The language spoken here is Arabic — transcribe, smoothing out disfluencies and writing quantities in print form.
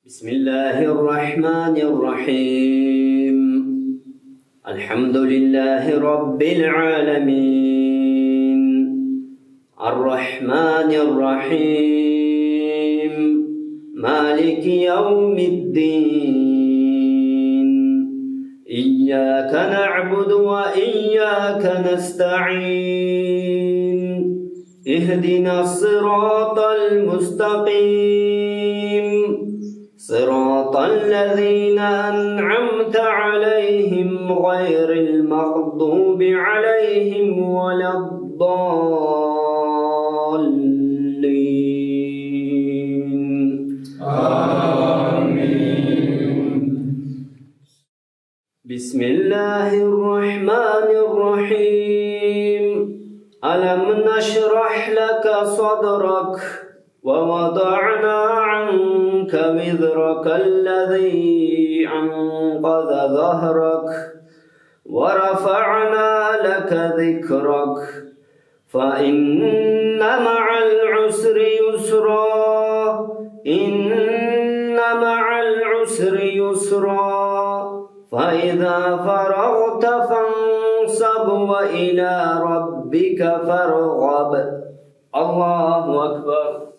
بسم الله الرحمن الرحيم. الحمد لله رب العالمين، الرحمن الرحيم، مالك يوم الدين. إياك نعبد وإياك نستعين. اهدنا الصراط المستقيم، صراط الذين أنعمت عليهم غير المغضوب عليهم ولا الضالين. آمين. بسم الله الرحمن الرحيم. ألم نشرح لك صدرك ووضعنا عنك وزرك الذي أنقض ظهرك ورفعنا لك ذكرك فإن مع العسر يسرا، إن مع العسر يسرا، فإذا فرغت فانصب وإلى ربك فارغب. الله أكبر.